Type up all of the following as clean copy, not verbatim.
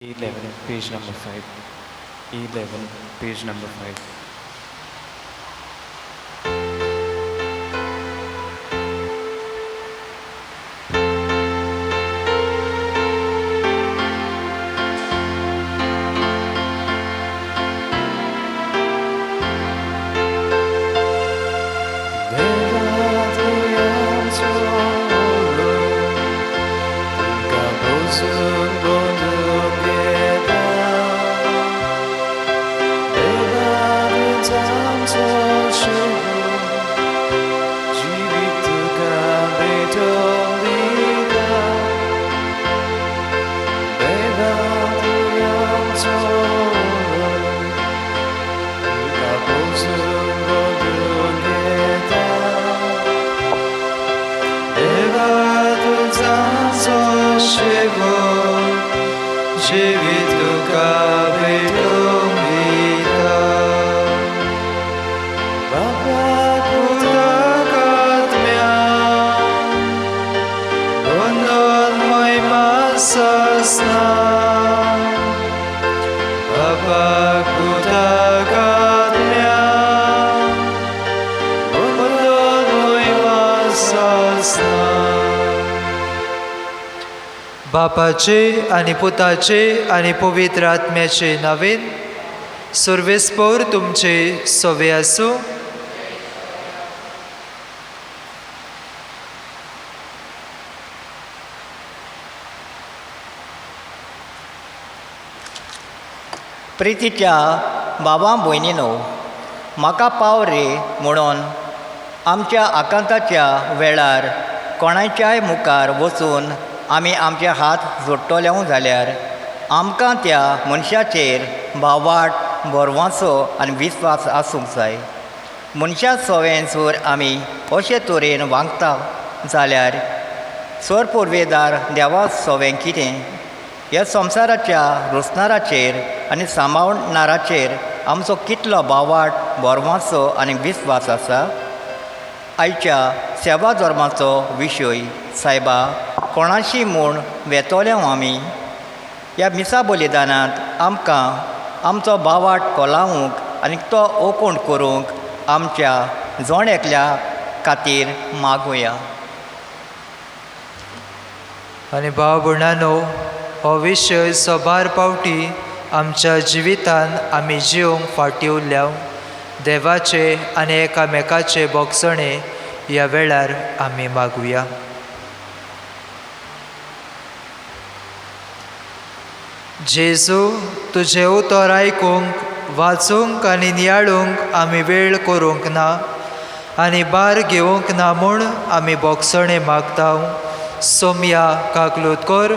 E11, page number 5. E11, page number 5. बापाचे आनी पुताचे आनी पवित्र आत्म्याचे नावेन सर्वेस्पर तुमचे सोवे आसूं. प्रितीच्या बाबा भयणीनो, म्हाका पाव रे म्हणून आमच्या आकांताच्या वेळार कोणाच्याय मुखार वचून आमी आमचे हात जोडटले जाल्यार आमकां त्या मनशाचेर भावाट बोरवांचो आनी विस्वास आसूंक जाय. मनशा सोवेंसूर आमी अशे तरेन वागता जाल्यार सर पुर्वेदार देवा सोवें कितें? ह्या संवसाराच्या रुसणाराचेर आनी सांबाळणाराचेर आमचो कितलो भावाट बोरवांचो आनी विस्वास आसा? आयच्या सेवा धर्माचो विशय सायबा कोणाशी म्हूण वेतोले आमी ह्या मिसा बलिदानांत आमकां आमचो भावाट कोलावूंक आनी तो ओकोण करूंक आमच्या जोण एकल्या खातीर मागुया. आनी भाव भयणांनो, हो विशय सोबार पावटी आमच्या जिवितान आमी जिवंक फाटीं उरल्या. देवाचे आनी एकामेकाचे बोगसणे ह्या वेळार आमी मागुया. जेजू, तुजें उतर आयकूंक वाचूंक आनी नियाळूंक आमी वेळ करूंक ना आनी बार घेवंक ना म्हूण आमी बोगसणे मागता. सोम्या काकलूत कर.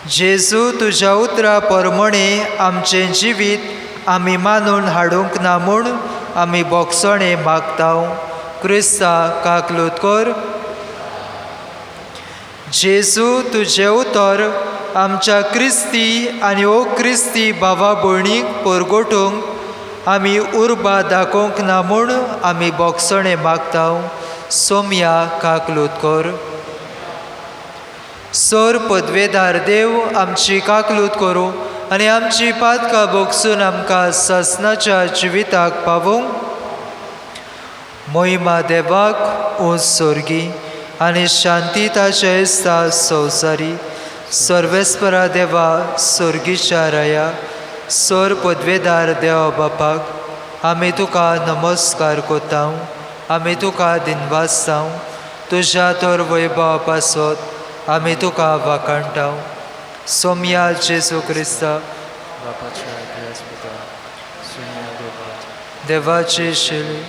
जेजू, तुज्या उतरा प्रमाणे आमचें जिवीत आमी मानून हाडूंक ना म्हूण आमी बोगसणे मागता. क्रिस्ता काकलूत कर. जेजू, तुजें उतर आमच्या क्रिस्ती आनी ओ क्रिस्ती भावा भयणीक परगटूंक आमी उर्बा दाखोवंक ना म्हूण आमी बोगसणे मागता. सोम्या काकलूत कर. सर पदवेदार देव, आमची काकलूत करूं आनी आमची पातकां बोगसून आमकां ससनाच्या जिविताक पावूंक. मोहिमा देवाक उंच सोर्गी आनी शांती ताचे इस्ता संवसारी. सर्वेस्परा देवा सोर्गीच्या राया, सर पदवेदार देवा बापाक आमी तुका नमस्कार कोत्ता. आमी तुका दिनवासता. तुज्या तर वैभवा पासत आमी तुका वाखाणटा. सोम्या जेजू क्रिस्ता, बापाच्या पिता, सुन्या देवाची शिली,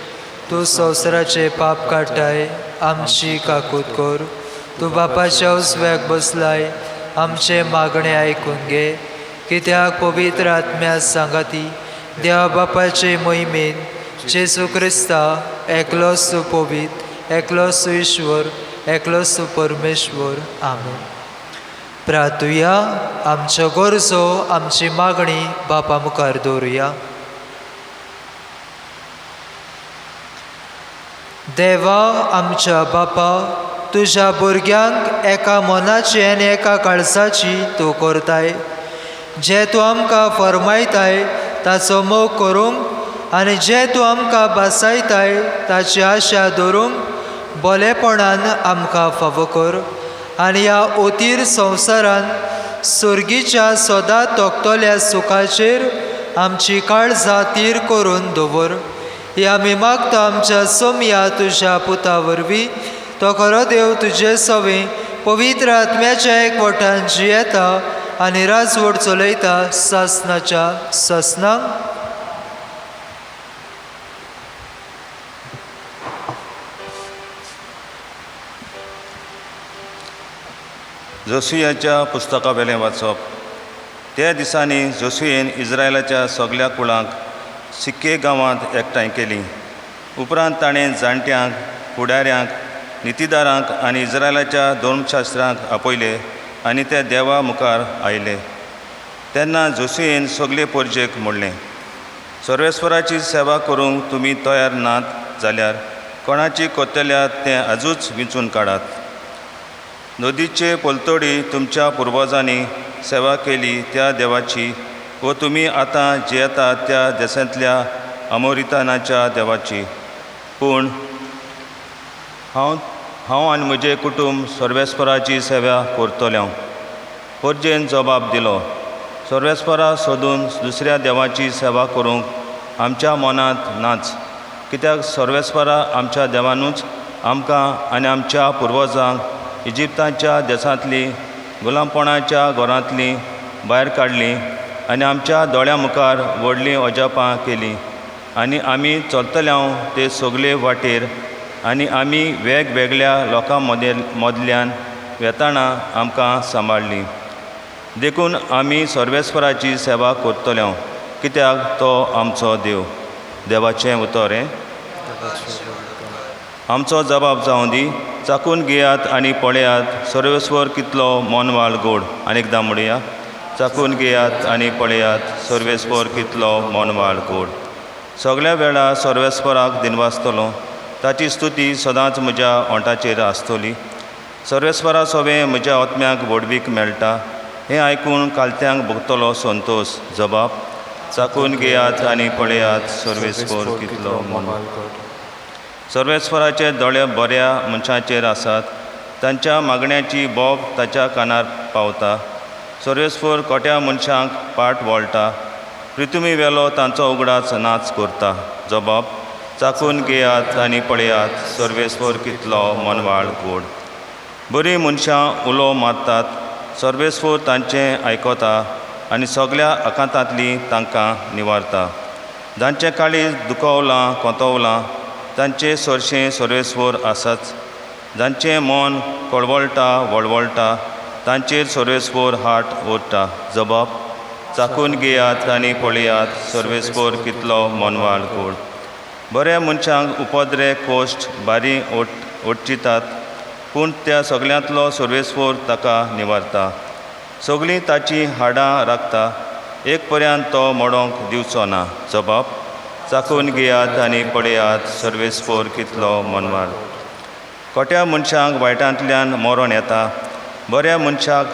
तूं संवसाराचे पाप काडटाय, आमची काकूत कर. तूं बापाच्या उजव्याक बसलाय, आमचे मागणे आयकून घे. कित्याक पवित्र आत्म्या सांगाती देवा बापाचे मोहिमेन जेजू क्रिस्ता एकलोच तूं पवित्र, एकलोच तूं ईश्वर, एकलोच तूं परमेश्वर. आमेन. प्रार्थुया. आमच्यो गरजो आमची मागणी बापा मुखार दवरुया. देवा आमच्या बापा, तुज्या भुरग्यांक एका मनाची आनी एका काळजाची तूं करताय. जे तूं आमकां फरमायताय ताचो मोग करूंक आनी जे तूं आमकां बासायताय ताची आशा दवरूंक बोलेपणान आमकां फावो कर. आनी ह्या ओतीर संवसारान सुर्गीच्या सदां तोखतोल्या सुखाचेर आमची काळजां तीर करून दवर. हे आमी मागता आमच्या सोम्या तुज्या पुता वरवीं. तो खरो देव तुजे सवे पवित्र आत्म्याच्या एकवटान जियेता आनी राजवट चलयता सासनाच्या सासनाक. जोसुयाच्या पुस्तका वेलें वाचप. त्या दिसांनी जोसुयेन इस्रायलाच्या सगळ्या कुळांक सिक्के गांवांत एकठांय केली. उपरांत ताणें जाणट्यांक, फुडाऱ्यांक, नितीदारांक आनी इस्रायलाच्या धर्मशास्त्रांक आपयले आनी ते देवा मुखार आयले. तेन्ना जोसुयेन सगळे परजेक म्हणलें, सर्वेस्वराची सेवा करूंक तुमी तयार नात जाल्यार कोणाची कोत्तल्यात तें आजूच विंचून काडात. नदीचे पलतडी तुमच्या पुर्वजांनी सेवा केली त्या देवाची व तुमी आतां जियेता त्या देशांतल्या अमोरितानाच्या देवाची. पूण हांव आनी म्हजें कुटूंब सर्वेस्पराची सेवा करतलो. परजेन जबाब दिलो, सर्वेस्परा सोदून दुसऱ्या देवाची सेवा करूंक आमच्या मनांत नाच. कित्याक सर्वेस्परा आमच्या देवानूच आमकां आनी आमच्या पुर्वजांक इजिप्ताच्या देशांतली गुलामपणाच्या घरांतली भायर काडली आनी आमच्या दोळ्यां मुखार व्हडलीं अजापां केलीं. आनी आमी चलतल्यांव ते सगळे वाटेर आनी आमी वेगवेगळ्या लोकां मदल्यान वेताना आमकां सांबाळली. देखून आमी सर्वेस्पराची सेवा करतल्यो कित्याक तो आमचो देव. देवाचें उतर हें. आमचो जबाब जावं दी. चाकून घेयात आनी पळयात सर्वेस्वर कितलो मोनवाळ गोड. आनीकदां म्हणया, चाकून घेयात आनी पळयात सर्वेस्वर कितलो मोनवाळ गोड. सगळ्या वेळा सर्वेस्पराक दिनवासतलो. ताची स्तुती सदांच म्हज्या ओंठाचेर आसतली. सर्वेस्परा सोबे म्हज्या आत्म्याक व्हडवीक मेळटा. हें आयकून कालत्यांक भोगतलो संतोश. जबाब, चाकून घेयात आनी पळयात सर्वेस्वर कितलो मोनवाळ गोड. सर्वेस्वराचे दोळे बऱ्या मनशांचेर आसात. तांच्या मागण्याची बोब ताच्या कानार पावता. सर्वेस्वर कोट्या मनशांक पाट वळटा. पृथ्वी वेलो तांचो उगडास नाच करता. जबाब, चाकून घेयात आनी पळयात सर्वेस्वर कितलो मोनवाळ गोड. बरीं मनशां उलो मारतात. सर्वेस्वर तांचें आयकता आनी सगळ्या आकांतांतली तांकां निवारता. जांचें काळीज दुखवलां कोंतवलां तांचें चडशें सर्वेस्वर आसाच. जांचें मन कळवळटा वळवळटा तांचेर सर्वेस्वर हात ओडटा. जबाब, चाकून घेयात आनी पळयात सर्वेस्वर कितलो मोनवाळ गोड. बऱ्या मनशांक उपद्रे कोश्ट बारी ओडचितात पूण त्या सगळ्यांतलो सर्वेस्वर ताका निवारता. सगळीं ताची हाडां राखता. एक पर्यंत तो मोडोंक दिवचो ना. जबाब, चाकून घेयात आनी पळयात सर्वेस्वर कितलो मोनवाळ. कोट्या मनशांक वायटांतल्यान मरण येता. बऱ्या मनशाक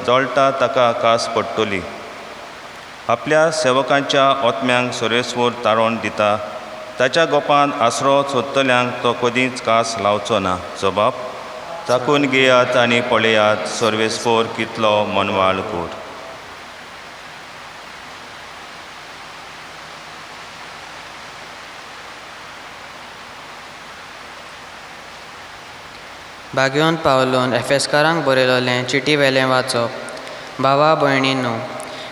जळटा ताका कास पडटली. आपल्या सेवकांच्या आत्म्यांक सर्वेस्वर तारण दिता. ताच्या गोपांत आसरो सोदतल्यांक तो कदींच कास लावचो ना. जबाब, चाकून घेयात आनी पळयात सर्वेस्वर कितलो मोनवाळ गोड. भाग्योन पावलोन एफेसकारांक बरयलोलें चिटी वेलें वाचप. भावा भयणींनो,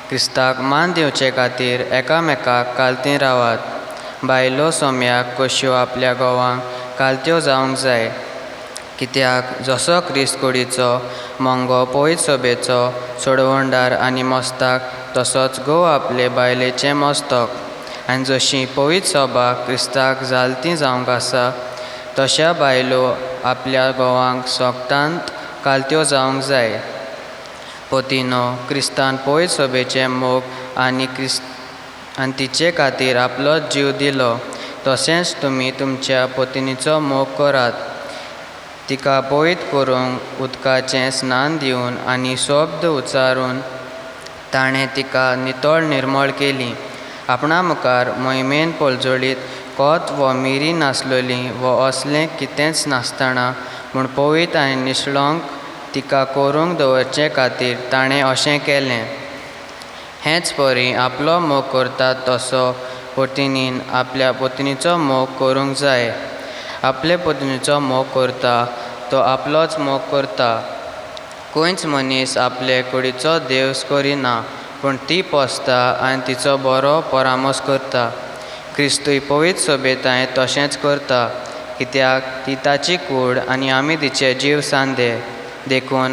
क्रिस्ताक मान दिवचे खातीर एकामेकाक कालतीं रावात. बायलो सोम्याक कश्यो आपल्या घोवांक कालत्यो जावंक जाय. कित्याक जसो क्रिस्त कुडीचो मोंगो पवित्र सभेचो सोडवणदार आनी मस्ताक तसोच घोव आपले बायलेचें मस्तक. आनी जशी पवित्र सभा क्रिस्ताक जालती जावंक आसा तशा बायलो आपल्या घोवांक सोगतांत कालत्यो जावंक जाय. पोतिनो क्रिस्तान पवित्र सभेचें मोग आनी तिचे खातीर आपलोच जीव दिलो. तशेंच तुमी तुमच्या पोतिनीचो मोग करात. तिका पवित करूंक उदकाचें स्नान दिवन आनी शब्द उच्चारून ताणें तिका नितळ निर्मळ केली. आपणा मुखार मोहिमेन पलजोडीत कोत वो मिरी नासलोली वो असलें कितेंच नासतना म्हूण पवित आनी निश्ळोंक तिका करूंक दवरचे खातीर ताणें अशें केलें. हेंच परी आपलो मोग करता तसो पत्नीन आपल्या पत्नीचो मोग करूंक जाय. आपले पत्नीचो मोग करता तो आपलोच मोग करता. खंयच मनीस आपले कुडीचो देवस करिना, पूण ती पोसता आनी तिचो बरो परामोस करता. क्रिस्तूय पवित्र सोबेताय तशेंच करता, कित्याक ती ताची कूड आनी आमी तिचे जीव सांदे. देखून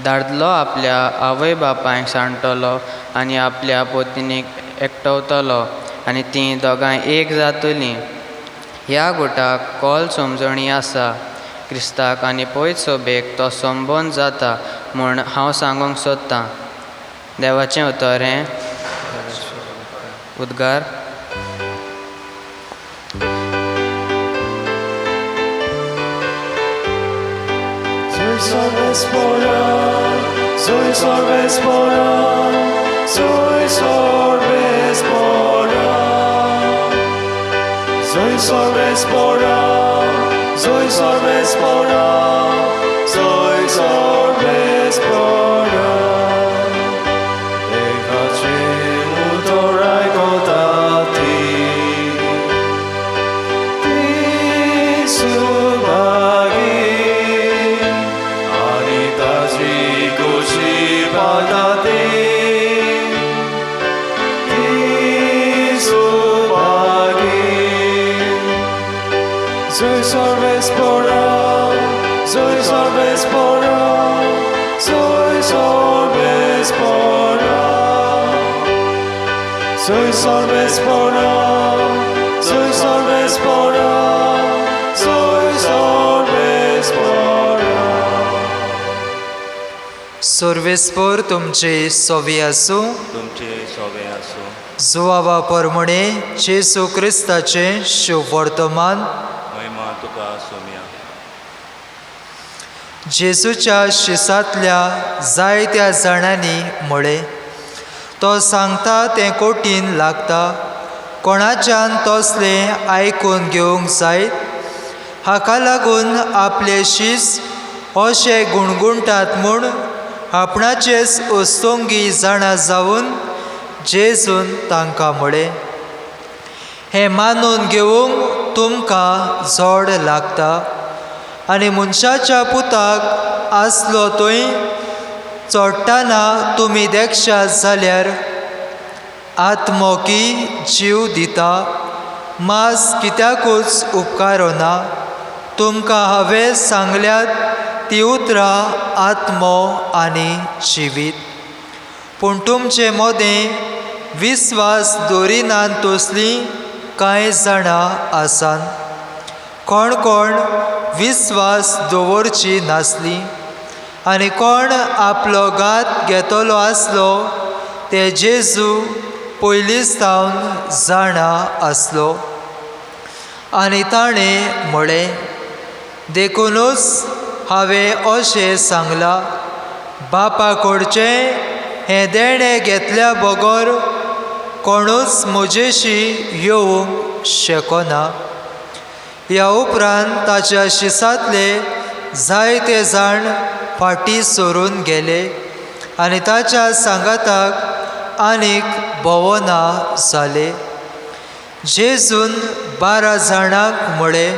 दादलो आपल्या आवय बापायक सांडटलो आनी आपल्या पत्नीक एकटवतलो आनी तीं दोगांय एक जातलीं. ह्या गुटाक कोल समजणी आसा. क्रिस्ताक आनी पवित्र सोबेक तो संबंद जाता म्हूण हांव सांगूंक सोदतां. देवाचें उतोरें. उद्गार. Soy sorbespora, soy sorbespora, soy sorbespora, soy sorbespora, soy sorbespora, soy sorbespora. 내가 죄무도를 알고 다티 수박이 아니 다지고 싶어다디 수박이 Soy sorbespora, soy sorbespora, soy sorbespora, soy sorbespora, soy sorbespora, soy sorbespora. सर्वेस्पर तुमचे सोवी आसूं. तुमचे सोबे आसूं. जुवावा परमणे जेसू क्रिस्ताचे शुभ वर्तमान. महिमा तुका सोम्या. जेसूच्या शिसांतल्या जायत्या जाणांनी म्हळें, तो सांगता तें कोटीन लागता, कोणाच्यान तसलें आयकून घेवंक जायत. हाका लागून आपले शीस अशे गुणगुणटात म्हूण आपणाचेच उस्तोंगी जाणा जावन जेजून तांकां म्हळें, हें मानून घेवंक तुमकां जड लागता. आनी मनशाच्या पुताक आसलो थंय चडटाना तुमी देखशात जाल्यार आत्मोकी जीव दिता, मास कित्याकूच उपकारो ना. तुमकां हांवें सांगल्यात ती उतरां आत्मो आनी जिवीत. पूण तुमचे मोदें विस्वास दवरिनात तसलीं कांय जाणां आसात. कोण कोण विस्वास दवरची नासलीं आनी कोण आपलो घात घेतलो आसलो ते जेजू पयलींच सावन जाणा आसलो. आनी ताणें म्हळें, देखूनच हांवें अशें सांगलां, बापा कडचें हें देणें घेतल्या बगर कोणूच म्हजेशी येवंक शकना. ह्या उपरांत ताच्या शिसांतले जायते जाण फाटीं सरून गेले आनी ताच्या सांगाताक आनीक भोवना जाले. जेजून 12 जाणांक म्हळें,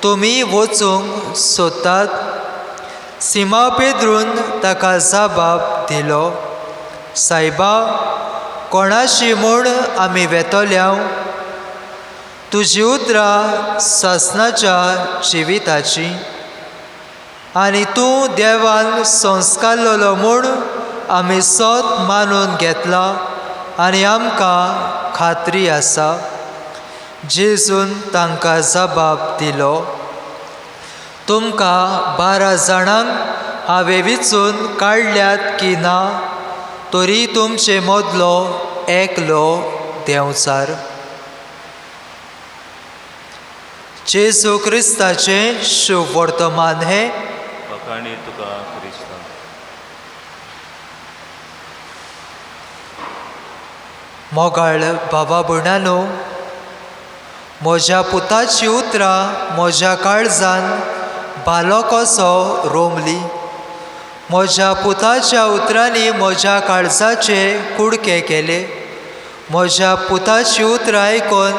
तुमी वचूंक सोदतात. सिमा पेद्रून ताका जबाब दिलो, सायबा, कोणाशी म्हूण आमी वेतोल्या? तुजी उतरां सासणाच्या जिविताची. आनी तूं देवान संस्कारलेलो म्हूण आमी सोत मानून घेतला आनी आमकां खात्री आसा. जेजून तांकां जबाब दिलो, तुमकां 12 जाणांक हांवें विचून काडल्यात की ना, तरी तुमचे मदलो एकलो देंवचार. जेजू क्रिस्ताचे शुभ वर्तमान हे वखाणी तुका क्रिस्ता. मोगाळ बाबा भयणानो, म्हज्या पुताची उतरां म्हज्या काळजान बालो कसो रोमली. म्हज्या पुताच्या उतरांनी म्हज्या काळजाचे कुडके केले. म्हज्या पुताची उतरां आयकून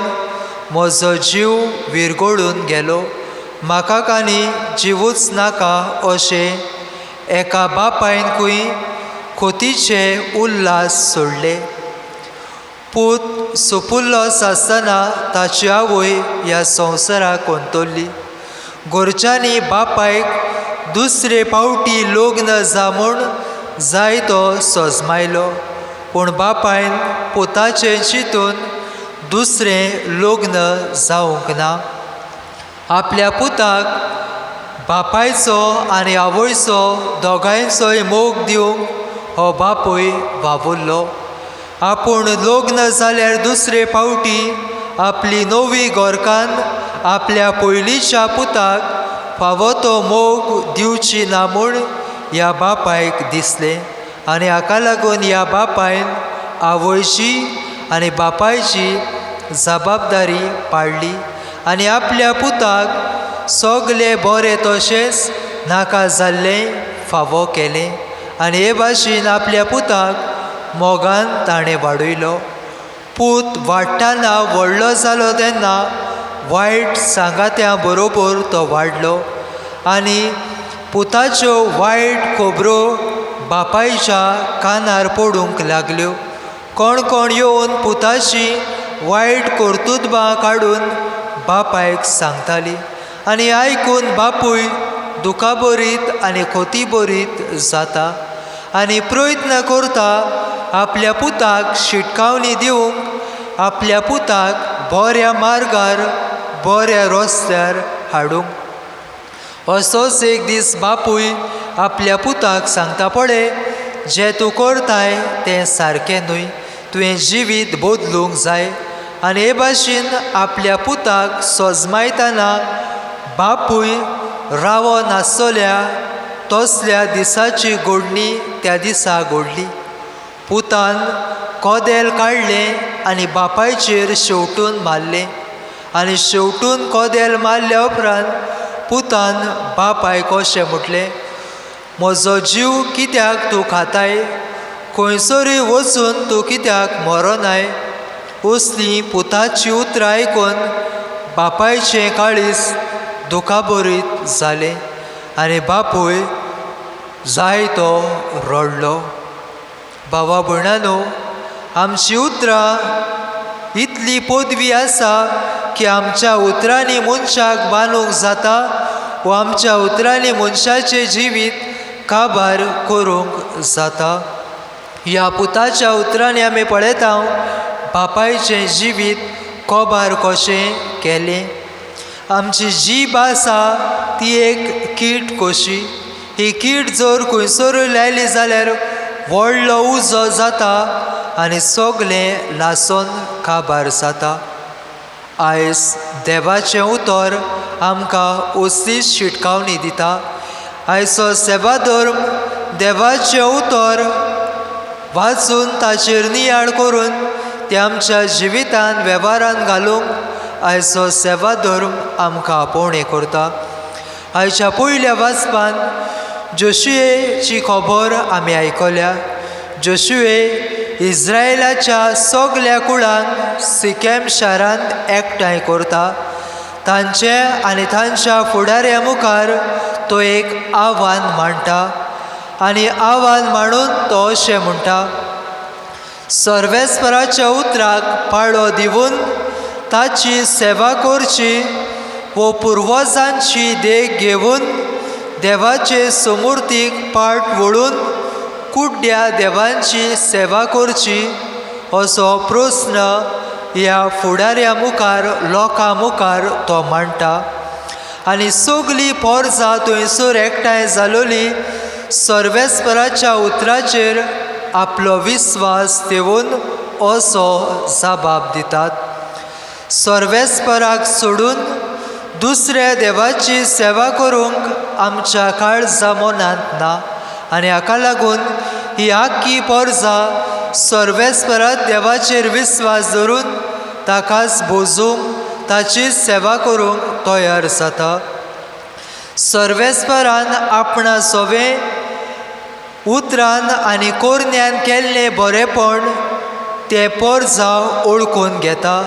म्हजो जीव विरगळून गेलो. म्हाका कानी जिवूच नाका अशें एका बापायनकूय खोतीचे उल्हास सोडले. पूत सोपुल्लो आसतना ताची आवय ह्या संवसाराक कोंतोल्ली. घरच्यांनी बापायक दुसरे फावटी लग्न जा म्हूण जाय तो सोजमायलो, पूण बापायन पुताचें चिंतून दुसरें लग्न जावंक ना. आपल्या पुताक बापायचो आनी आवयचो दोगांयचोय मोग दिवंक हो बापूय वावुरलो. आपूण लग्न जाल्यार दुसरे फावटी आपली नवी गोरकान आपल्या पयलींच्या पुताक फावो तो मोग दिवची ना म्हूण ह्या बापायक दिसलें. आनी हाका लागून ह्या बापायन आवयची आनी बापायची जबाबदारी पाडली आनी आपल्या पुताक सगलें बरें तशेंच नाका जाल्लें फावो केलें. आनी हे भाशेन आपल्या पुताक मोगान ताणें वाडयलो. पूत वाडटाना व्हडलो जालो तेन्ना वायट सांगात्यां बरोबर तो वाडलो आनी पुताच्यो वायट खबरो बापायच्या कानार पडूंक लागल्यो. कोण कोण येवन पुताची वायट कर्तुत्वां काडून बापायक सांगताली आनी आयकून बापूय दुखाबरीत आनी खोतीबरीत जाता आनी प्रयत्न करता आपल्या पुताक शिटकावणी दिवंक, आपल्या पुताक बऱ्या मार्गार बऱ्या रस्त्यार हाडूंक. असोच एक दीस बापूय आपल्या पुताक सांगता, पळय जें तूं करताय तें सारकें न्हय, तुवें जिवीत बदलूंक जाय. आनी हे भाशेन आपल्या पुताक सोजमायतना बापूय रावो नासतल्या तसल्या दिसाची घडणी त्या दिसा घडली. पुतान कोदेल काडलें आनी बापायचेर शेवटून मारलें आनी शेवटून कोदेल मारल्या उपरांत पुतान बापायक अशें म्हटलें, म्हजो जीव कित्याक तूं खाताय? खंयसरूय वचून तूं कित्याक मरोनाय? असलीं पुताची उतरां आयकून बापायचें काळीज दुखाबरीत जालें आनी बापूय जाय तो रडलो. भावा भयणानो, आमची उतरां इतली पदवी आसा की आमच्या उतरांनी मनशाक बांदूंक जाता वा आमच्या उतरांनी मनशाचें जिवीत काबार करूंक जाता. ह्या पुताच्या उतरांनी आमी पळयता बापायचें जिवीत कोबार कशें केलें. आमची जीब आसा ती एक कीट कशी. ही कीट जर खंयसरूय लायली जाल्यार व्हडलो उजो जाता आनी सगलें लासोन काबार जाता. आयज देवाचें उतर आमकां असलीच शिटकावणी दिता. आयचो सेवा धर्म देवाचें उतर वाचून ताचेर नियाळ करून तें आमच्या जिवितान वेव्हारान घालूंक आयचो सेवा धर्म आमकां आपोवणें करता. आयच्या पयल्या वाचपान जोशुएची खबर आमी आयकल्या. जोशुए इस्रायेलाच्या सगल्या कुळांक सिकेम शारांत एकठांय करता. तांचे आनी तांच्या फुडाऱ्या मुखार तो एक आव्हान मांडटा आनी आव्हान मांडून तो अशें म्हणटा, सर्वेस्पराच्या उतराक पाळो दिवन ताची सेवा करची वो पुर्वजांची देख घेवन देवाचे समूर्तीक पाट वळून कुड्ड्या देवांची सेवा करची असो प्रस्न ह्या फुडाऱ्या मुखार लोकां मुखार तो मांडटा. आनी सगलीं पोरसां थंयसर एकठांय जालोली सर्वेस्पराच्या उतराचेर आपलो विस्वास देवून असो जबाब दितात. सर्वेस्पराक सोडून दुसऱ्या देवाची सेवा करूंक आमच्या काळजा मनांत ना आनी हाका लागून ही आख्खी पोरजां सर्वेस्परात देवाचेर विस्वास दवरून ताकाच बोजूंक ताची सेवा करूंक तयार जाता. सर्वेस्परान आपणा सोवे उतरान आनी कोरन्यान केल्लें बरेपण ते पोरजां ओळखून घेता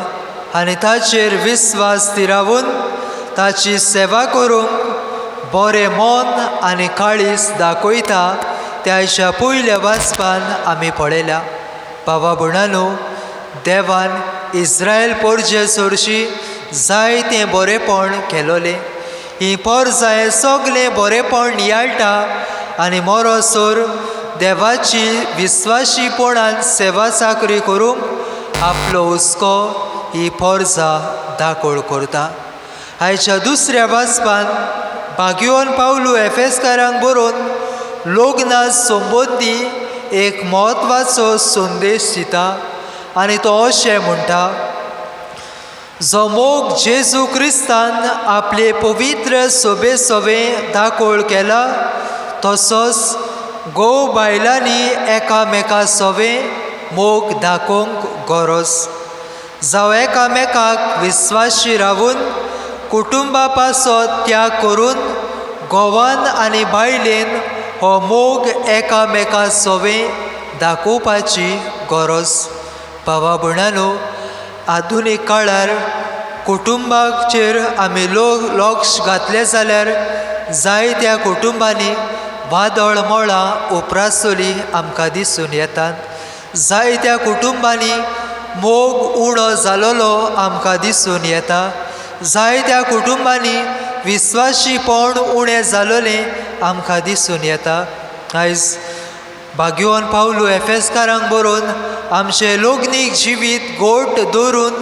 आनी ताचेर विस्वास थिरावून ताची सेवा करूंक बरें मन आनी काळीस दाखयता. त्याच्या पयल्या वाचपान आमी पळयल्या. भावा भयणांनो, देवान इस्रायल पोरजे चडशी जायतें बरेपण केलोलें. ही पोरजां सगळें बरेपण नियाळटा आनी मोरोसोर देवाची विस्वाशीपणान सेवा चाकरी करूंक आपलो हुस्को ही पोरजां दाखोळ करता. आयच्या दुसऱ्या वाचपान भाग्यवान पावलू एफेसकारांक बरोवन लोग्ना संबंदी एक म्हत्वाचो संदेश दिता आनी तो अशें म्हणटा, जो मोग जेजू क्रिस्तान आपले पवित्र सोबे सोबे दाखोळ केला तसोच घोव बायलांनी एकामेका सोबे मोग दाखोवंक गरज. जावं एकामेकाक विस्वाशी रावून कुटुंबा पासो त्याग करून घोवान आनी बायलेन हो मोग एकामेका सोबे दाखोवपाची गरज. भावा भयणांनो, आधुनीक काळार कुटुंबाचेर आमी लक्ष घातलें जाल्यार जायत्या कुटुंबांनी वादळ मोळां उपरासली आमकां दिसून येतात. जायत्या कुटुंबांनी मोग उणो जालोलो आमकां दिसून येता. जायत्या कुटुंबांनी विस्वाशीपण उणें जालोलें आमकां दिसून येता. आयज भाग्यवान पावलू एफेसकारांक बरोवन आमचें लोग्नीक जिवीत गोट दवरून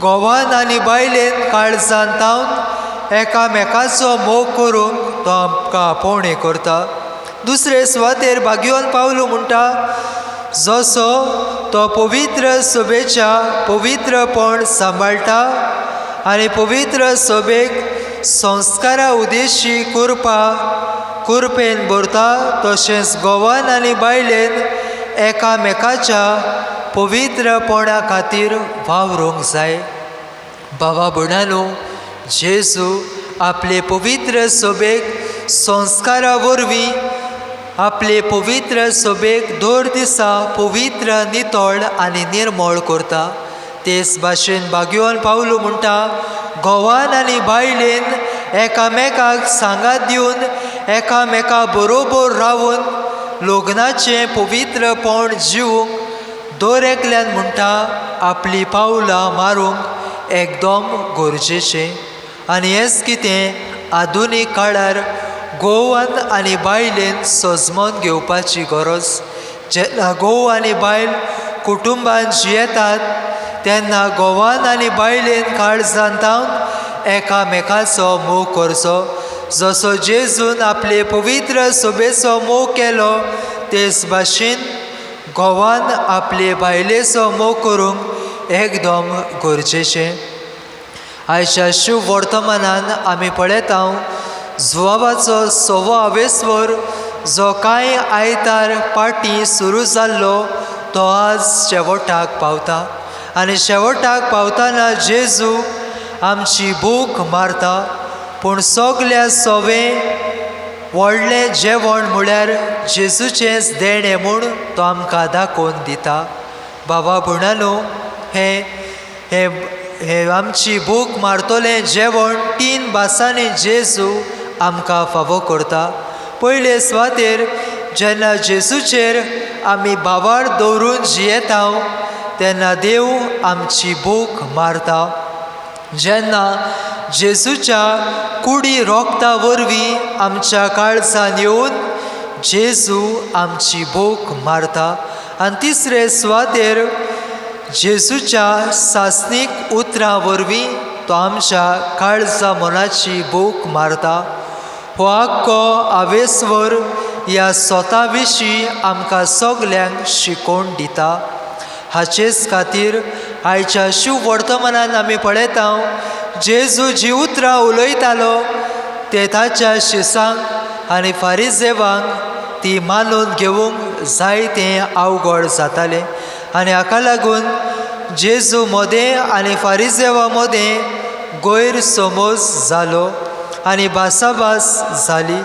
घोवान आनी बायलेन काळजान तावन एकामेकाचो मोग करूंक तो आमकां आपोवणें करता. दुसरे सुवातेर भाग्यवान पावलू म्हणटा, जसो तो पवित्र सोबेच्या पवित्रपण सांबाळटा आनी पवित्र सोबेक संस्कारा उदेशी कुरपेन भरता, तशेंच घोवान आनी बायलेन एकामेकाच्या पवित्रपणा खातीर वावरूंक जाय. भावा भयणांनो, जेजू आपले पवित्र सोबेक संस्कारा वरवीं आपले पवित्र सोबेक दर दिसा पवित्र नितळ आनी निर्मळ करता. तेच भाशेन भाग्यवान पावलू म्हणटा, घोवान आनी बायलेन एकामेकाक सांगात दिवन एकामेका बरोबर रावून लोग्नाचें पवित्रपण जिवूंक दर एकल्यान म्हणटा आपली पावलां मारूंक एकदम गरजेचें. आनी हेंच कितें आधुनीक काळार घोवान आनी बायलेन सजमोन घेवपाची गरज. जेन्ना घोव आनी बायल कुटुंबान जियेतात तेन्ना घोवान आनी बायलेन काळजान तावन एकामेकाचो मोग करचो. जसो जेजून आपले पवित्र सोबेचो मोग केलो तेच भाशेन घोवान आपले बायलेचो मोग करूंक एकदम गरजेचें. आयच्या शुभ वर्तमानान आमी पळयता जुवाबाचो 6वो आवेस्वर जो कांय आयतार पाटी सुरू जाल्लो तो आज शेवटाक पावता. आनी शेवटाक पावतना जेजू आमची भूक मारता. पूण सगल्या सोवें व्हडलें जेवण म्हळ्यार जेजूचेंच देणें म्हूण तो आमकां दाखोवन दिता. भावा भयणांनो, हे आमची भूक मारतलें जेवण 3 भासांनी जेजू आमकां फावो करता. पयले सुवातेर जेन्ना जेजूचेर आमी भावार दवरून जियेता तेन्ना देव आमची भूक मारता. जेन्ना जेजूच्या कुडी रोगता वरवीं आमच्या काळजान येवन जेजू आमची भूक मारता. आनी तिसरे सुवातेर जेजूच्या सासणीक उतरां वरवीं तो आमच्या काळजा मनाची भूक मारता. हो आख्खो आवेस्वर ह्या स्वता विशीं आमकां सगल्यांक शिकोवन दिता. हाचेच खातीर आयच्या शुभ वर्तमानान आमी पळयता जेजू जी उतरां उलयतालो ते ताच्या शिसांक आनी फारिजेवांक ती मानून घेवंक जाय तें अवघड जातालें आनी हाका लागून जेजू मोदें आनी फारिजेवा मोदें गैरसमज जालो आनी भासाभास जाली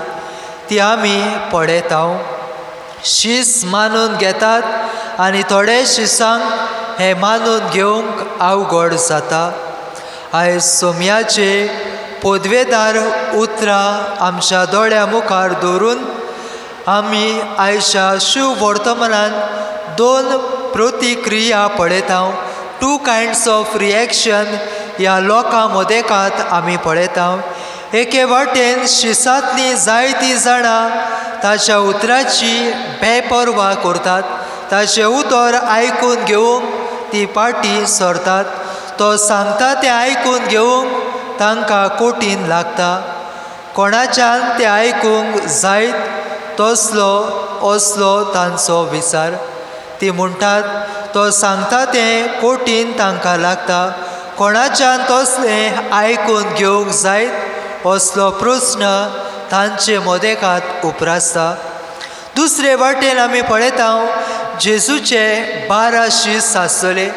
ती आमी पळयताव. शीस मानून घेतात आनी थोडे शिसांक हें मानून घेवंक अवघड जाता. आयज सोमयाचे पोदवेदार उतरां आमच्या दोळ्या मुखार दवरून आमी आयच्या शिव वर्तमानांत 2 प्रतिक्रिया पळयताव. 2 कायंड्स ऑफ रिएक्शन ह्या लोकां मदेकांत आमी पळयताव. एके वाटेन शिसांतलीं जायतीं जाणां ताच्या उतराची बेपर्वा करतात. ताचें उतर आयकून घेवंक ती फाटीं सरतात. तो सांगता तें आयकून घेवंक तांकां कठीण लागता. कोणाच्यान तें आयकूंक जायत असलो तांचो विचार. ती म्हणटात तो सांगता तें कठीण तांकां लागता. कोणाच्यान तसलें आयकून घेवंक जायत असलो प्रस्न तांचे मदेकांत उप्रासता. दुसरे वाटेन आमी पळयताव जेजूचे 12 शीस आसतले.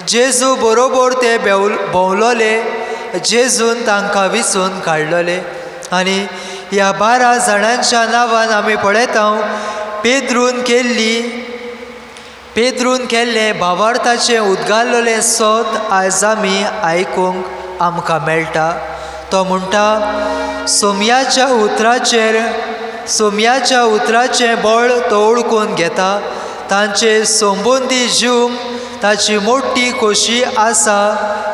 जेजू बरोबर ते भोंवलोले. जेजून तांकां विचून काडलोले आनी ह्या 12 जाणांच्या नांवान आमी पळयताव पेद्रून केल्लें भावार्थाचें उद्गारलोलें सोद आयज आमी आयकूंक आमकां मेळटा. तो म्हणटा सोमयाच्या उतराचें बळ तो ओळखून घेता. तांचे संबंदी जीवंक ताची मोठी खोशी आसा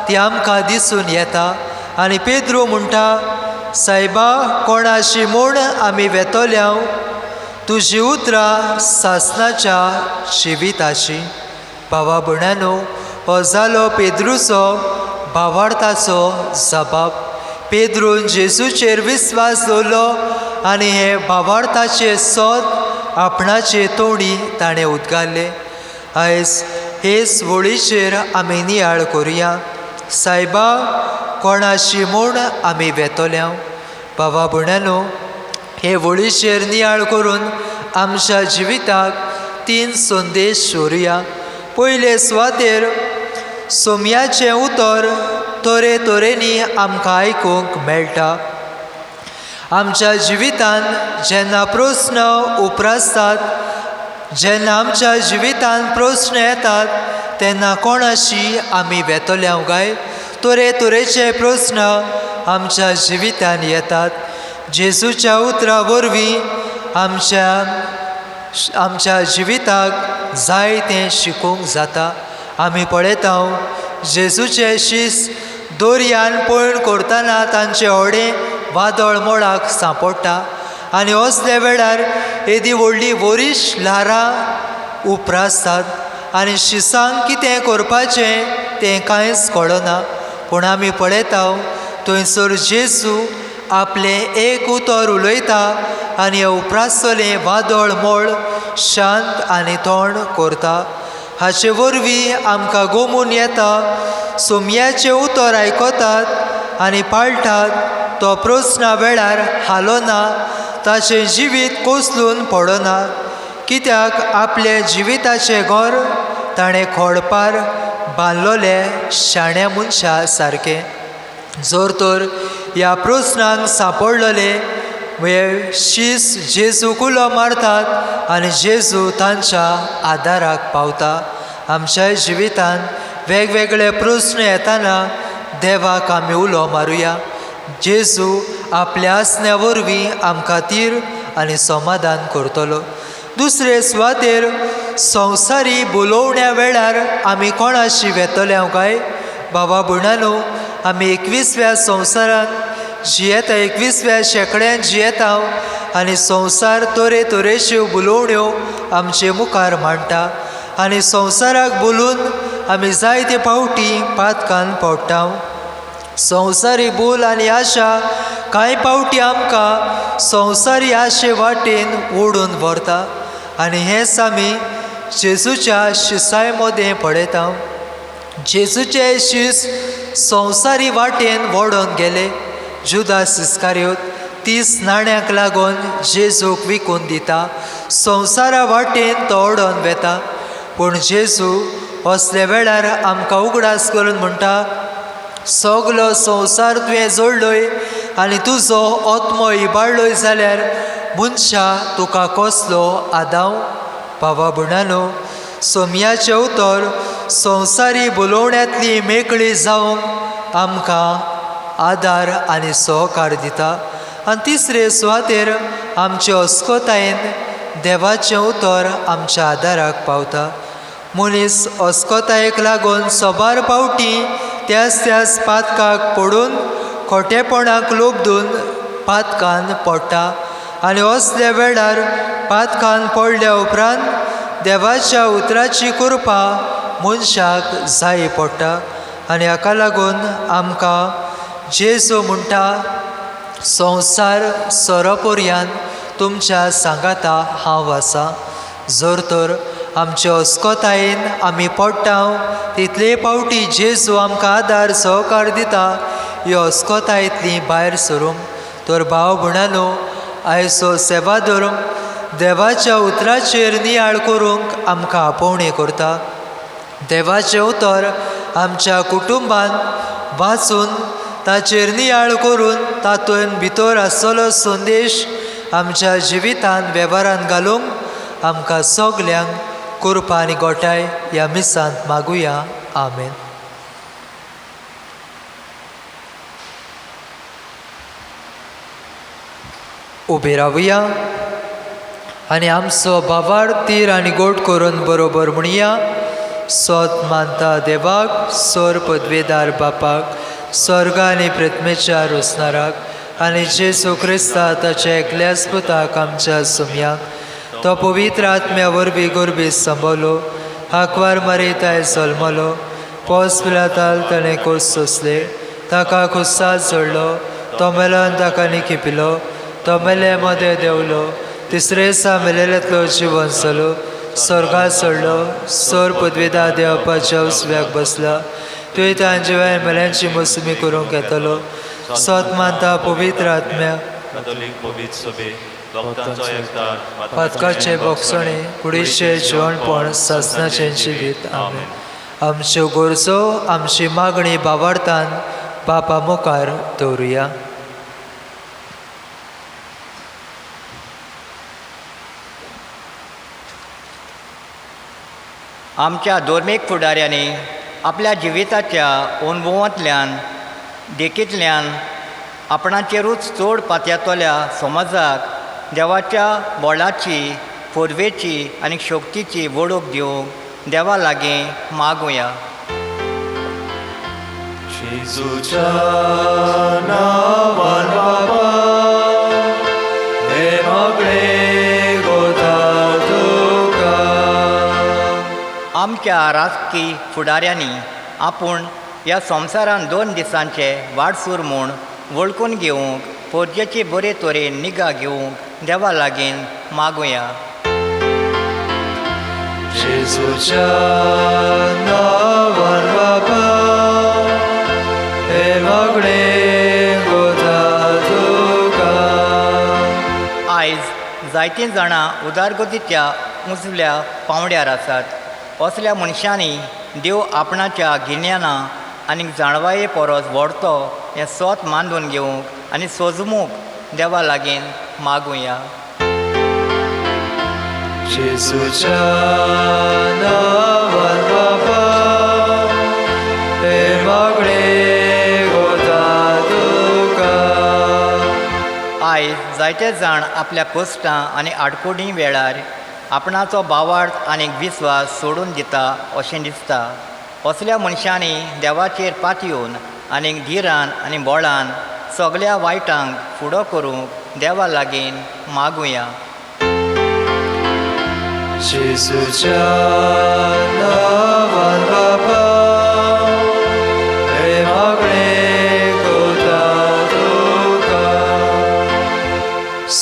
ती आमकां दिसून येता. आनी पेद्रू म्हणटा सायबा कोणाशी म्हूण आमी वेतोल्याव तुजी उतरां सासणाच्या जिविताची. भावा भयणांनो, हो जालो पेद्रूचो भावार्थाचो जबाब. पेद्रून जेजूचेर विस्वास दवरलो आनी हे भावार्थाचे सोद आपणाचे तोंडी ताणें उद्गारले. आयज हेच वळीचेर आमी नियाळ करुया. सायबा कोणाशी म्हूण आमी वेतोल्याव. भावा भयणांनो, हे वळीचेर नियाळ करून आमच्या जिविताक 3 संदेश दवरुया. पयले सुवातेर सोमयाचें उतर तरेतरेनी आमकां आयकूंक मेळटा. आमच्या जिवितांत जेन्ना प्रस्न उप्रासतात, जेन्ना आमच्या जिवितांत प्रस्न येतात तेन्ना कोणाशी आमी वेतोल्याव काय. तरेतरेचे प्रस्न आमच्या जिवितांत येतात. जेजूच्या उतरा वरवीं आमच्या जिविताक जाय तें शिकूंक जाता. आमी पळयताव जेजूचे शीस दर्यान पयण करतना तांचे व्हडें वादळ मोळाक सांपडटा आनी असले वेळार येदी व्हडली वरिश ल्हारां उप्रासतात आनी शिसांक कितें करपाचें तें कांयच कळना. पूण आमी पळयताव थंयसर जेजू आपलें एक उतर उलयता आनी हें उप्रासलें वादळ मोळ शांत आनी थंड करता. हाचे वरवीं आमकां गमून येता सोमयाचें उतर आयकतात आनी पाळटात. तो प्रस्ना वेळार हालोना, ताचें जिवीत कोसलून पडना. कित्याक आपले जिविताचें घर ताणें खोडपार बांदलोलें शाण्या मनशा सारकें. जर तर ह्या प्रस्नांक सांपडलेले हे शीस जेजूक उलो मारतात आनी जेजू तांच्या आदाराक पावता. आमच्या जिवितांत वेगवेगळे प्रस्न येताना देवाक आमी उलो मारुया. जेजू आपल्या आसण्या वरवीं आमकां तीर आनी समाधान करतलो. दुसरे सुवातेर संवसारी बोलोवण्या वेळार आमी कोणाशी वेतोल्याव काय. भावा भयणांनो, आमी 21व्या संवसारांत जियेता, 21व्या शेंकड्यान जियेताव आनी संवसार तरेतरेच्यो बोलोवण्यो आमचे मुखार मांडटा आनी संवसाराक बोलून आमी जायते फावटी पातकान पडटाव. संवसारी भूल आनी आशा कांय फावटी आमकां संवसारी आशे वाटेन ओडून व्हरता आनी हेंच आमी जेजूच्या शिसाय मदें पळयताव. जेजूचे शीस संवसारी वाटेन वोडोन गेले. जुदास इस्कारियोत 30 नाण्यांक लागून जेजूक विकून दिता. संवसारा वाटेन तो ओडोन वेता. पूण जेजू असले वेळार आमकां उगडास करून म्हणटा, सगलो संवसार तुवें जोडलोय आनी तुजो ओत्मो इबाडलोय जाल्यार मनशा तुका कसलो आदाव. भावा भयणांनो, सोमयाचे उतर संवसारी बुलोवण्यांतली मेकळी जावंक आमकां आदार आनी सहकार दिता. आनी तिसरे सुवातेर आमचे अस्कोतायेन देवाचें उतर आमच्या आदाराक पावता. मनीस अस्कोतायेक लागून सोबार पावटी त्याच पातकाक पडून खोटेपणाक लोबदून पातकान पडटा. आनी असल्या वेळार पातकान पडल्या उपरांत देवाच्या उतराची कृपा मनशाक जाय पडटा. आनी हाका लागून आमकां जेजू म्हणटा, संवसार सोरोपर्यान तुमच्या सांगाता हांव आसा. जर तर आमचे अस्कोतायेन आमी पडटा तितले पावटी जेजू आमकां आदार सहकार दिता ह्यो अस्कोतायेंतली भायर सरूंक. तर भाव भयणांनो, आयचो सेवा धर्म देवाच्या उतराचेर नियाळ करूंक आमकां आपोवणी करता. देवाचें उतर आमच्या कुटुंबान वाचून ताचेर नियाळ करून तातूंत भितर आसलो संदेश आमच्या जिवितांत वेव्हारांत घालूंक आमकां सगल्यांक कृपा आनी गोठाय ह्या मिसांत मागुया. आमेन. उबे रावया आनी आमचो बाबार तीर आनी गोड करून बरोबर म्हणया. सोत मानता देवाक, सोर पदवेदार बापाक, स्वर्ग आनी प्रथमेच्या रोसनाराक आनी जेजू क्रिस्ता ताच्या एकल्याच पुताक आमच्या सुमयाक, तो पवित्र आत्म्या वरवीं गुरबीत संभवलो, हाकवार मरयताय जल्मलो, पोस पिलाताल ताणें खूस सोंसले, ताका खुस्सात जोडलो, तो मेलन ताका निखिपिलो, तो मेले मदें देंवलो, तिसरे दिसा मेलेल्यांतलो जिवन जालो, स्वर्गात चडलो, सोर पदवेदार देवपाच्या उजव्याक बसला, तुवें तांच्या जिवान मेल्यांची मोसमी करूंक येतलो. सोत मानता पवित्र आत्म्या, पातकाचे बोगसणे, कुडीचे जेवणपण, सासणाचें जिवीत. आमेन. आमच्यो गरजो, आमची मागणी बावार्थान बापा मुखार दवरुया. आमच्या धर्मीक फुडाऱ्यांनी आपल्या जिविताच्या अनुभवांतल्यान देखींतल्यान आपणाचेरूच चड पातयेतल्या समाजाक देवाच्या बोळाची, पोरवेची आनी शक्तीची वळख दिवंक देवा लागीं मागुया. जेजूच्या नांवान बाबा, हे मागणे गोता तुका. आमच्या राजकी फुडाऱ्यांनी आपूण ह्या संवसारान 2 दिसांचे वाडसूर म्हूण वळखून घेवंक, पोरजेची बरे तरेन निगा घेवंक देवा लागीं मागुया. जेजूच्या नांवान बाबा, हे मागणे गोता तुका. आयज जायतीं जाणां उदारगतीच्या उंचल्या पांवड्यार आसात. असल्या मनशांनी देव आपणाच्या गिन्याना आनी जाणवाये परस व्हडतो हें सोत मांडून घेवंक आनी सजमूक देवा लागीं मागुया. जेजूच्या नांवान बाबा, हे मागणे गोता तुका. आयज जायते जाण आपल्या कश्टां आनी आडकोडी वेळार आपणाचो भावार्थ आनी विस्वास सोडून दिता अशें दिसता. असल्या मनशांनी देवाचेर पातयेवन आनी धिरान आनी बोळान सगळ्या वायटांक फुडो करूंक देवा लागीं मागुया. जेजूच्या नांवान बाबा, हे मागणे गोता तुका.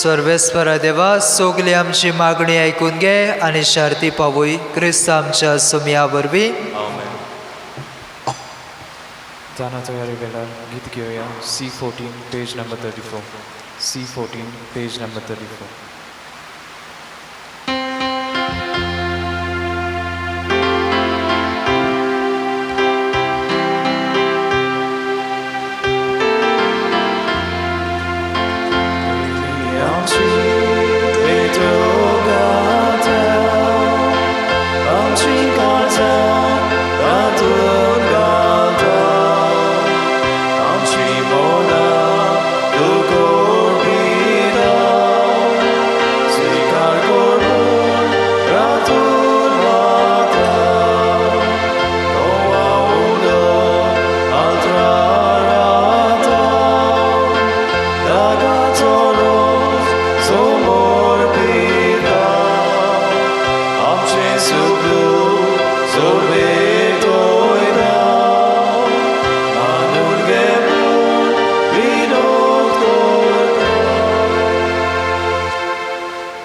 सर्वेस्परा देवा, सगली आमची मागणी आयकून घे आनी शार्ती पावय. क्रिस्त आमच्या सुमया वरवीं. ताना तयारी वेळार गीत घेऊया C14 page number 34. C14 page number 34.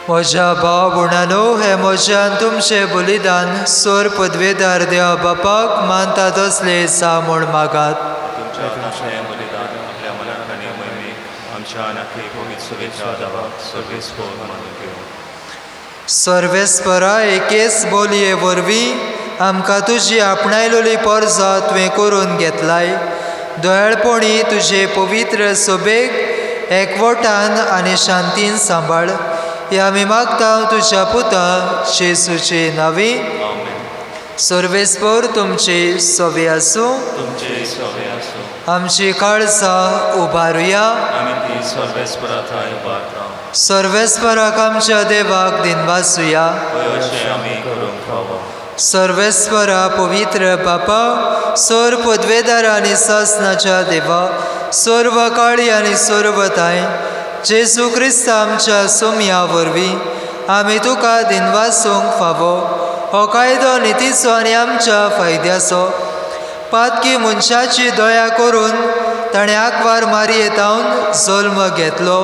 म्हज्या भाव भुणानो, हे म्हज्यान तुमचें बलिदान सोर पदवेदार देवा बापाक मानता तसले सा म्हूण मागात. तुमच्या आत्म्याचें बलिदान आपल्या मनाक आनी मोहिमेक आमच्या अनाखी पवित्र सुवेच्या दावाक सर्वेस्पोर मानून घेवं. सर्वेस्परा एकेच बोलये वरवीं आमकां तुजी आपणायलोली पर्जा तुवें करून घेतलाय. दोयाळपणी तुजे पवित्र सोबेक एकवटान आनी शांतीन सांबाळ. हे आमी मागता तुज्या पुता जेसूचे नांवी. सर्वेस्पर तुमचे सोवे आसूं. तुमचे सोवे आसूं. आमची काळजां उबारुया. आमी ती सर्वेस्परा थंय उबारता. सर्वेस्पराक आमच्या देवाक दिनवासुया. अशें आमी करूंक फावो. सर्वेस्परा पवित्र बापा, सोर पदवेदार आनी सासनाच्या देवा, सर्व काळी आनी सर्वताय, जेसू क्रिस्त आमच्या सोम्या वरवीं आमी तुका दिनवासूंक फावो. हो कायदो नितीचो आनी आमच्या फायद्याचो. पातकी मनशाची दया करून ताणें आंकवार मारयेतावन जल्म घेतलो.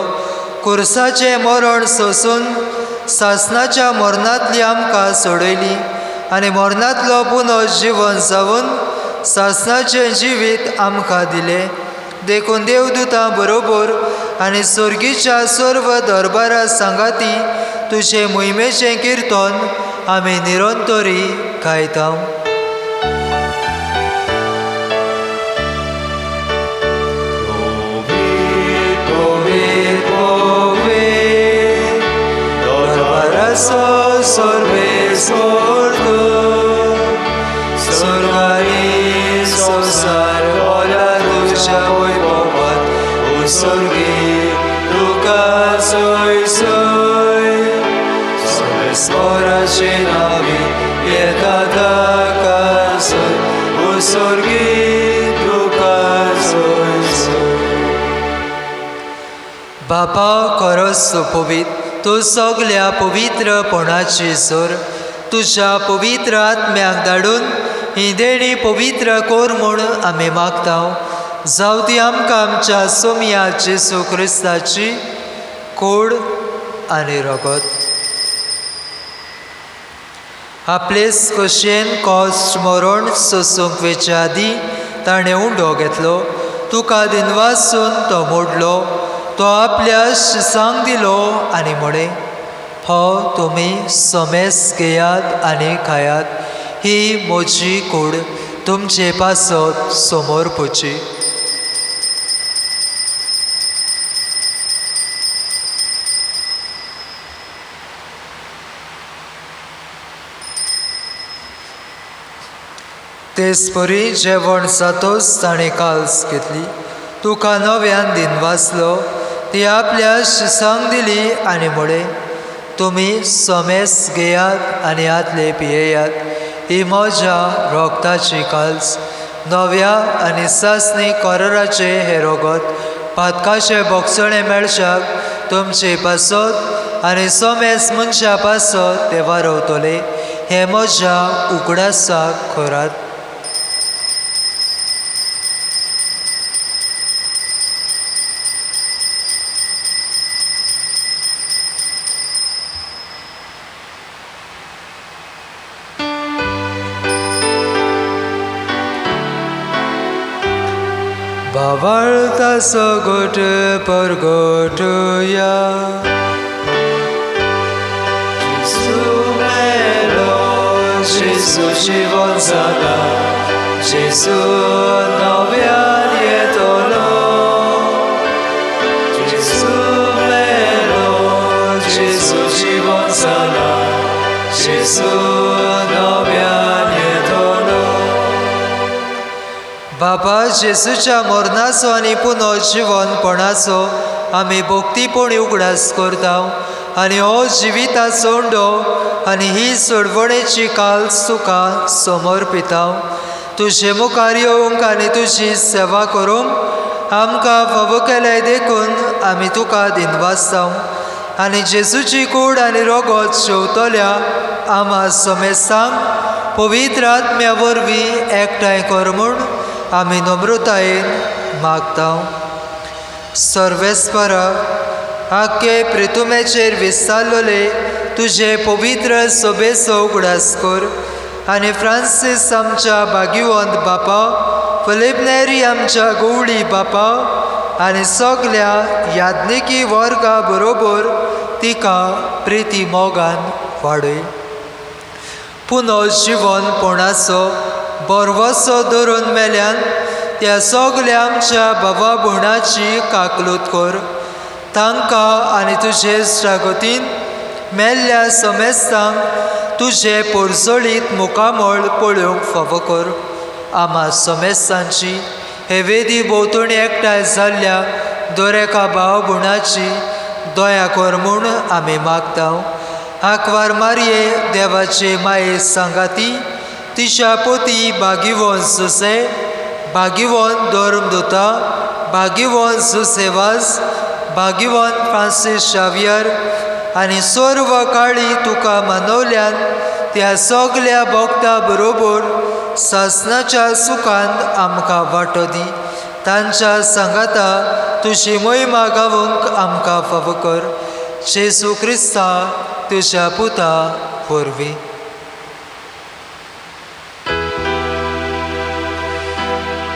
कुर्साचें मरण सोंसून सासनाच्या मरणांतली आमकां सोडयली आनी मरणांतलो पुनो जिवन जावन सासनाचें जिवीत आमकां दिलें. देखून देवदूतां बरोबर आनी सर्गीच्या सर्व दरबारा सांगाती तुजे मोहिमेचें किर्तन आमी निरंतरी गायता. सर्वेस्पर स्वर्गानी संसार बोला तुझ्या वैभवात उसर्गी तुका सोय सोय. सर्वेस्पराचे नावी येता ताका सोय उसर्गी तुका सोय सोय. बापा खरोच सोपोवीत तूं सगल्या पवित्रपणाची जोर तुज्या पवित्र आत्म्याक धाडून ही देणी पवित्र कोर म्हूण आमी मागता. जावं ती आमकां आमच्या सोम्या जेसू क्रिस्ताची कूड आनी रगत. आपलेच कशेन कॉस्ट मरण सोसूंक वेच्या आदीं ताणें उंडो घेतलो. तुका दिनवासून तो मोडलो. तो आपल्या शिसांक दिलो आनी म्हणे, हो तुमी सोमेस घेयात आनी खायात. ही म्हजी कूड तुमचे पासत समोर पुची. तेच परी जेवण जातोच ताणें काल्स घेतली. तुका नव्यान दिनवासलो. ती आपल्या शिसांक दिली आनी म्हळे, तुमी सोमेस घेयात आनी आदले पियेयात. ही म्हज्या रोगताची काल्स. नव्या आनी सासणी कोराचे हे रगत पातकाचे बोगसणे मेळशाक तुमचे पासत आनी सोमेस मनशा पासत ते वारवतले. हे म्हज्या उगडासाक खोरात. बाबाळताचो गोट परगोटुया Gesù जीवन जाला Gesù नव्यान येतलो Gesù मेलो Gesù जीवन जाला Gesù नव्यान येतलो बाबा जेसूच्या मरणाचो आनी पुनर्जीवनपणाचो आमी भक्तीपणी उगडास करता आनी हो जिविताचो सोंडो आनी ही सोडवणेची काल तुका समर्पिता तुजे मुखार येवंक आनी तुजी सेवा करूंक आमकां फावो केले देखून आमी तुका दिनवासता आनी जेसूची कूड आनी रोगोत शेवतल्या आमा समेस्तांक पवित्र आत्म्या वरवीं एकठांय कर म्हूण आमी नम्रतायेन मागता सर्वेस्परा आख्खे प्रितुमेचेर विस्तारलोले तुजे पवित्र सोबेचो उगडास कर आनी फ्रांसीस आमच्या भाग्यवंत बापा फिलिप नेरी आमच्या गवळी बापा आनी सगळ्या याज्ञिकी वर्गा बरोबर तिका प्रिती मोगान वाडय पुनर्जीवनपणाचो बरवसो धरून मेल्यान त्या सगळ्या आमच्या भावा भयणाची काकलूत कर तांकां आनी तुजे शागोतीन मेल्ल्या समेस्तांक तुजे पोरजोळीत मुखामळ पळोवंक फावो कर आमा समेस्तांची हे वेदी भोंवतणी एकठांय जाल्ल्या दोरेका भाव भयणाची दया कर म्हूण आमी मागता आंकवार मारये देवाचे माये सांगाती तिच्या पोती भाग्यवंत सुसे भाग्यवंत धर्मदूता भाग्यवंत सुसेवास भाग्यवंत फ्रांसीस शावियर आनी सर्व काळी तुका मानवल्यान त्या सगळ्या भक्तां बरोबर सासणाच्या सुखांत आमकां वांटो दी तांच्या सांगाता तुजी महिमा गावूंक आमकां फावो कर जेसू क्रिस्ता तुज्या पुता वरवीं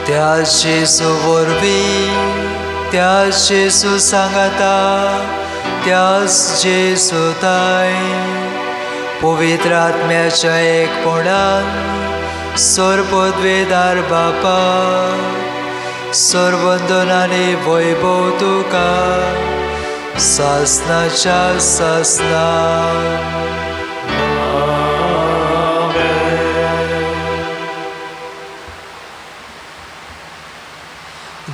त्या जेसू वरवीं त्या जेसू सांगाता त्याच जेसू ताय पवित्र आत्म्याच्या एकपणान सर्वोद्वेदार बापा सर्वंदनाने वैभव तुका सासनाच्या सासना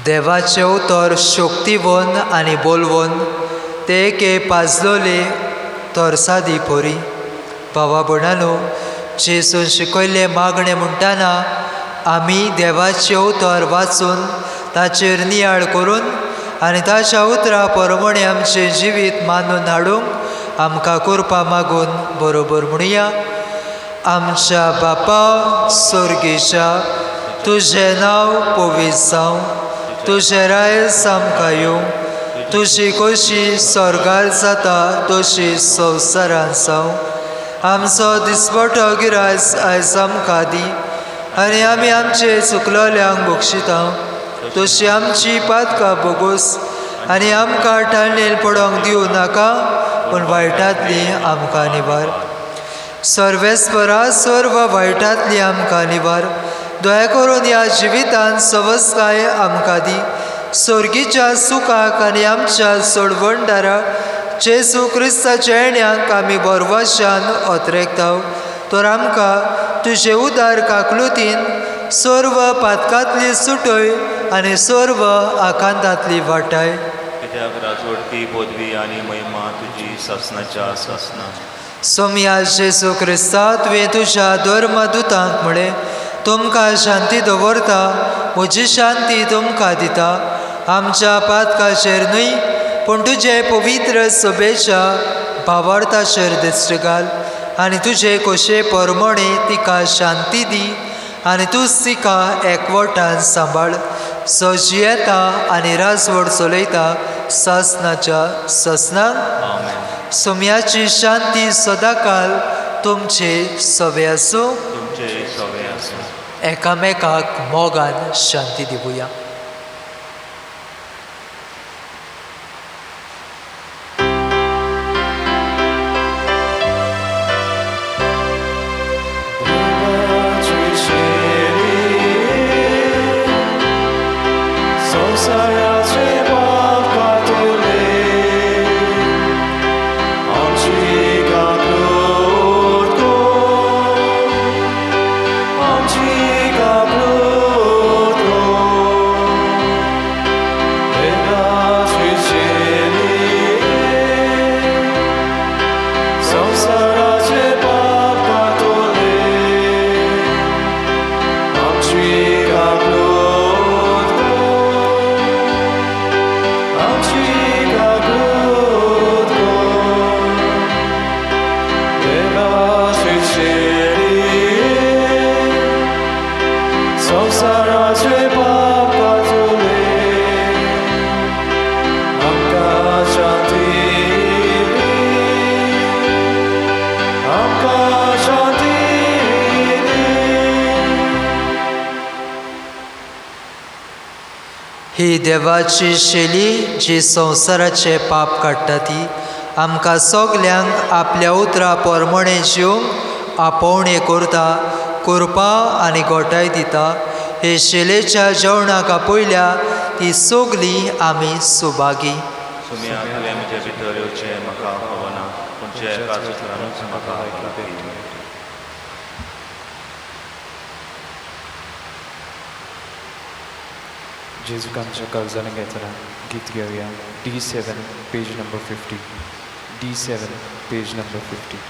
देवाचे उतर शक्तिवन आनी बोलवून ते एके पाजलोले तोरसादी पोरी भावा भयणांनो जेसून शिकयले मागणे म्हणटाना आमी देवाचे उतर वाचून ताचेर नियाळ करून आनी ताच्या उतरा प्रमाणे आमचें जिवीत मानून हाडूंक आमकां करपा मागून बरोबर म्हणुया आमच्या बापा स्वर्गीच्या तुजें नांव पवित्र जावं तुजें रायज आमकां येवं तुजी कशी स्वर्गार जाता तशी संवसारांत जावं आमचो दिसपटो गिरायस आयज आमकां दी आनी आमी आमचे चुकलोल्यांक बक्षिता तशी आमची पातकां बोगूस आनी आमकां टाळणेल पडोंक दिवं नाका पूण वायटांतली आमकां निवार सर्वेस्परा सर्व वायटांतली आमकां निवार दया करून ह्या जिवितांत सवस्काय आमकां दी स्वर्गीच्या सुखाक आनी आमच्या सोडवणदारा जेसू क्रिस्ताच्या येण्याक आमी बरवशान ओतरेकता तर आमकां तुजे उदार काकलुतीन सर्व पातकांतली सुटय आनी सर्व आकांतांतली वाटाय कित्याक राजवडपी पदवी आनी महिमा तुजी सासनाच्या सासना सोम्या जेसू क्रिस्ता तुवें तुज्या धर्मदूतांक म्हळें तुमकां शांती दवरता म्हजी शांती तुमकां दिता आमच्या पातकाचेर न्हय पूण तुजे पवित्र सभेच्या भावार्थाचेर दिश्ट घाल आनी तुजे कशे परमणे तिका शांती दी आनी तूंच तिका एकवटान सांबाळ सजी येता आनी राजवड चलयता सासनाच्या ससनाक सोम्याची शांती सदांकाल तुमचे सवे आसूं तुमचे सवे आसूं एकामेकाक मोगान शांती दिवया ही देवाची शेली जी संवसाराचे पाप काडटा ती आमकां सगल्यांक आपल्या उतरा पोरमणे जिवंक आपोवणे करपा आनी गोठाय दिता. हे शेलेच्या जेवणाक आपयल्या ती सगलीं आमी सुभागी. सुमया तुवें म्हजे भितर येवचें म्हाका खवना, पूण जे एकाच उतरानूच म्हाका लागता. जेजूक आमच्या काळजान घेतना गीत घेवया. D7 page number 50. D7 page number 50.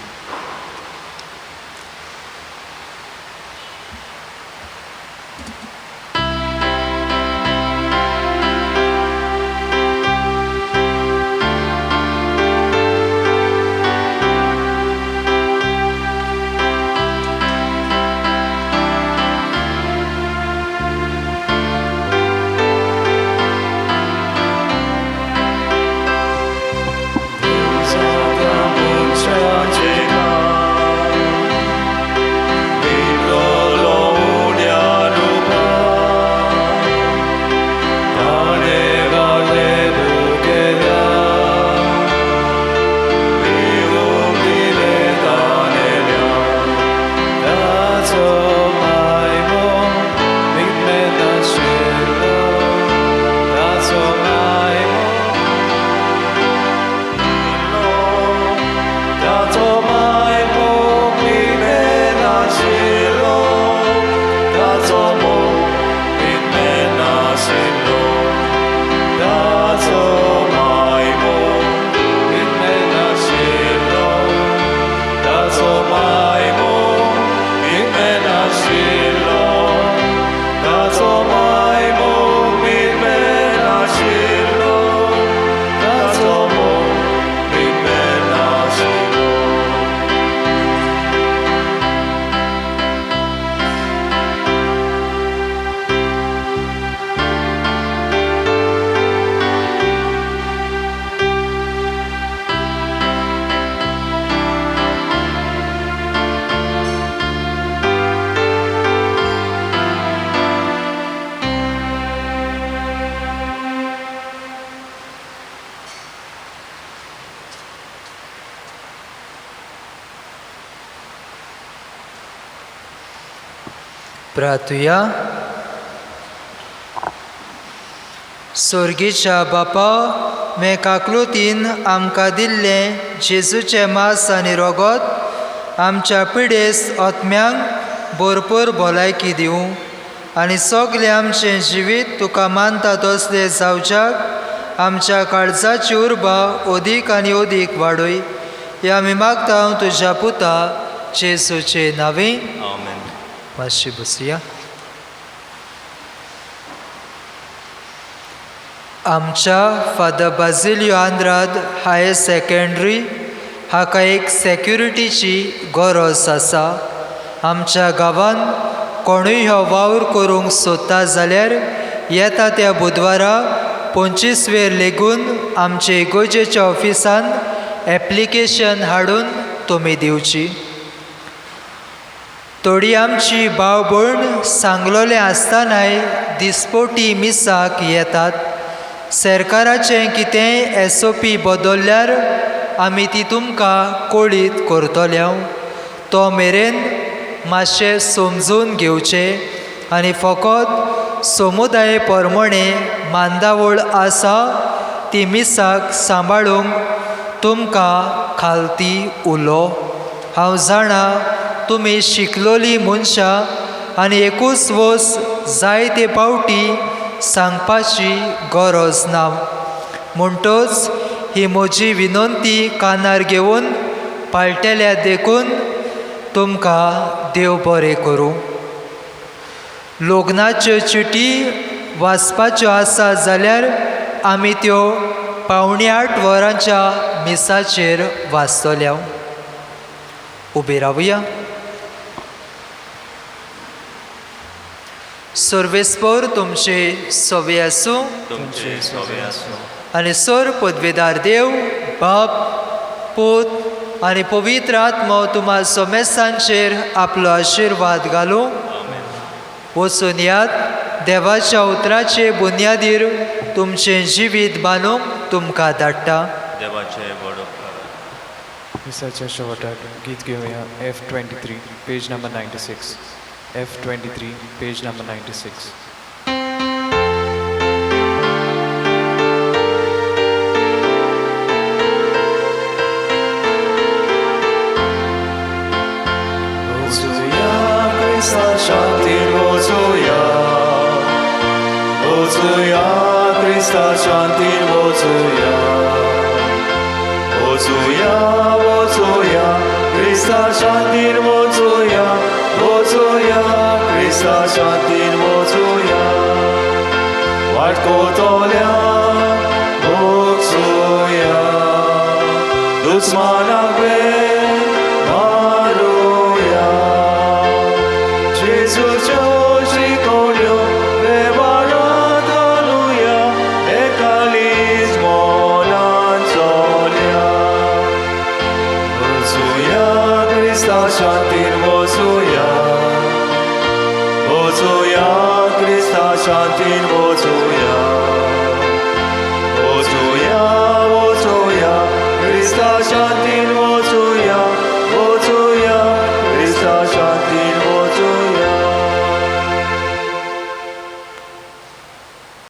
प्रार्थुया. स्वर्गीच्या बापा, मेकाकलोतीन आमकां दिल्लें जेजूचें मांस आनी रोगोत आमच्या पिडेस आत्म्यांक भरपूर भलायकी दिवं आनी सगलें आमचें जिवीत तुका मानता तसलें जावच्याक आमच्या काळजाची उर्बा अदीक आनी अदीक वाडय. हें आमी मागता तुज्या पुता जेजूचे नांवे. आमेन. मातशी बसुया. आमच्या फादर बाजिलियो आंद्राद हायर सेकंड्री हाका एक सेक्युरिटीची गरज आसा. आमच्या गांवांत कोणूय हो वावर करूंक सोदता जाल्यार येता त्या बुधवारा 25 लेगून आमचे इगोजेच्या ऑफिसान एप्लिकेशन हाडून तुमी दिवची. थोडी आमची भाव भयण सांगलोलें आसतनाय दिसपोटी मिसाक येतात. सरकाराचें कितेंय SOP बदल्ल्यार आमी ती तुमकां कळीत करतले. तो मेरेन मातशें समजून घेवचें आनी फकत समुदाय प्रमाणे मांदावळ आसा ती मिसाक सांबाळूंक तुमकां खालती उलो. हांव जाणा तुमी शिकलोली मनशां आनी एकूच वस जायते पावटी सांगपाची गरज ना. म्हणटच ही म्हजी विनंती कानार घेवन पाळटल्या देखून तुमकां देव बरें करूं. लग्नाच्यो चिटी वाचपाच्यो आसा जाल्यार आमी त्यो 7:45 वरांच्या मिसाचेर वाचतल्या. उबे रावया. सर्वेस्पर तुमचे सवे आसूं आनी सर पदवेदार देव बाप पूत आनी पवित्र आत्मो तुम्हा समेस्तांचेर आपलो आशिर्वाद घालूं. वचून यात देवाच्या उतराचे बुनयादीर तुमचें जिवीत बांदूंक तुमकां धाडटा. देवाचे बड मिसाच्या शेवटाक गीत घेवया F23 page number 96. F23 page number 96. शांतीन वचूया, वचूया क्रिस्ता शांतीन वचूया, वचूया वचूया क्रिस्ता शांतीन वचूया, वचूया क्रिस्ता शांतीन वचूया. वाटकोतोल्या वचूया, दुस्मानाक मारूया. Jesu'cio शिकवल्यो वेव्हारांत घालुया, एकालीच मोलान चलया. वचूया क्रिस्ता शांतीन वचूया, वचूया क्रिस्ता शांतीन वचूया, वचूया वचूया क्रिस्ता शांतीन